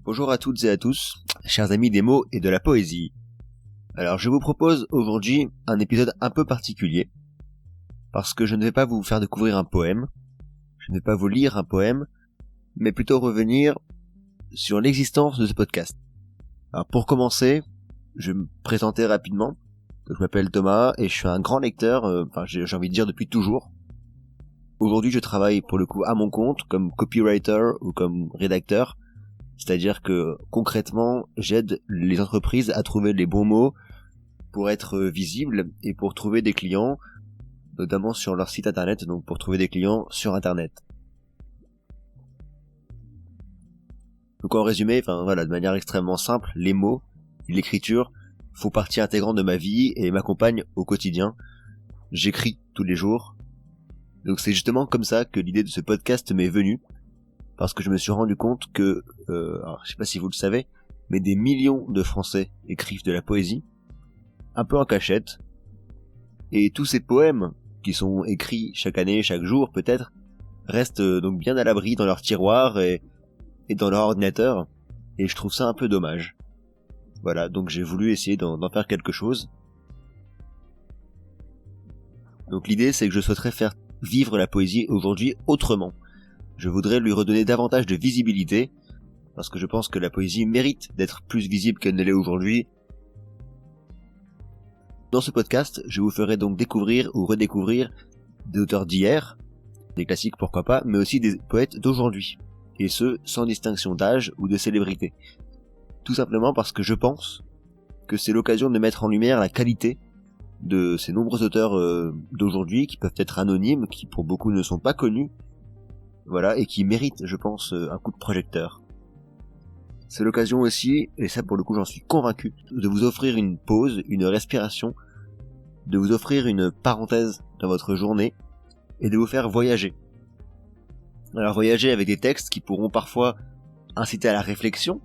Bonjour à toutes et à tous, chers amis des mots et de la poésie. Alors je vous propose aujourd'hui un épisode un peu particulier, parce que je ne vais pas vous faire découvrir un poème, je ne vais pas vous lire un poème, mais plutôt revenir sur l'existence de ce podcast. Alors pour commencer, je vais me présenter rapidement. Je m'appelle Thomas et je suis un grand lecteur, j'ai envie de dire depuis toujours. Aujourd'hui je travaille pour le coup à mon compte comme copywriter ou comme rédacteur. C'est-à-dire que concrètement, j'aide les entreprises à trouver les bons mots pour être visibles et pour trouver des clients, notamment sur leur site internet, donc pour trouver des clients sur internet. Donc en résumé, de manière extrêmement simple, les mots, l'écriture font partie intégrante de ma vie et m'accompagnent au quotidien. J'écris tous les jours. Donc c'est justement comme ça que l'idée de ce podcast m'est venue. Parce que je me suis rendu compte que, alors je sais pas si vous le savez, mais des millions de Français écrivent de la poésie, un peu en cachette, et tous ces poèmes qui sont écrits chaque année, chaque jour peut-être, restent donc bien à l'abri dans leur tiroir et dans leur ordinateur, et je trouve ça un peu dommage. Voilà, donc j'ai voulu essayer d'en faire quelque chose. Donc l'idée c'est que je souhaiterais faire vivre la poésie aujourd'hui autrement. Je voudrais lui redonner davantage de visibilité, parce que je pense que la poésie mérite d'être plus visible qu'elle ne l'est aujourd'hui. Dans ce podcast, je vous ferai donc découvrir ou redécouvrir des auteurs d'hier, des classiques pourquoi pas, mais aussi des poètes d'aujourd'hui, et ce, sans distinction d'âge ou de célébrité. Tout simplement parce que je pense que c'est l'occasion de mettre en lumière la qualité de ces nombreux auteurs d'aujourd'hui, qui peuvent être anonymes, qui pour beaucoup ne sont pas connus, voilà, et qui mérite, je pense, un coup de projecteur. C'est l'occasion aussi, et ça pour le coup j'en suis convaincu, de vous offrir une pause, une respiration, de vous offrir une parenthèse dans votre journée, et de vous faire voyager. Alors voyager avec des textes qui pourront parfois inciter à la réflexion,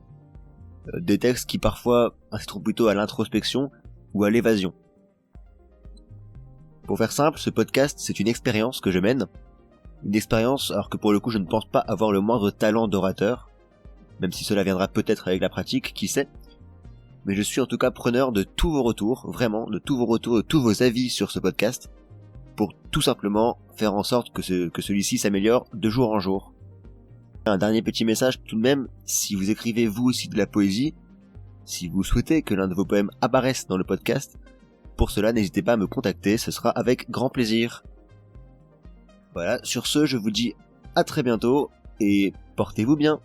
des textes qui parfois inciteront plutôt à l'introspection ou à l'évasion. Pour faire simple, ce podcast c'est une expérience que je mène, une expérience, alors que pour le coup je ne pense pas avoir le moindre talent d'orateur, même si cela viendra peut-être avec la pratique, qui sait. Mais je suis en tout cas preneur de tous vos retours, vraiment, de tous vos retours, de tous vos avis sur ce podcast, pour tout simplement faire en sorte que celui-ci s'améliore de jour en jour. Un dernier petit message tout de même, si vous écrivez vous aussi de la poésie, si vous souhaitez que l'un de vos poèmes apparaisse dans le podcast, pour cela n'hésitez pas à me contacter, ce sera avec grand plaisir. Voilà, sur ce, je vous dis à très bientôt et portez-vous bien.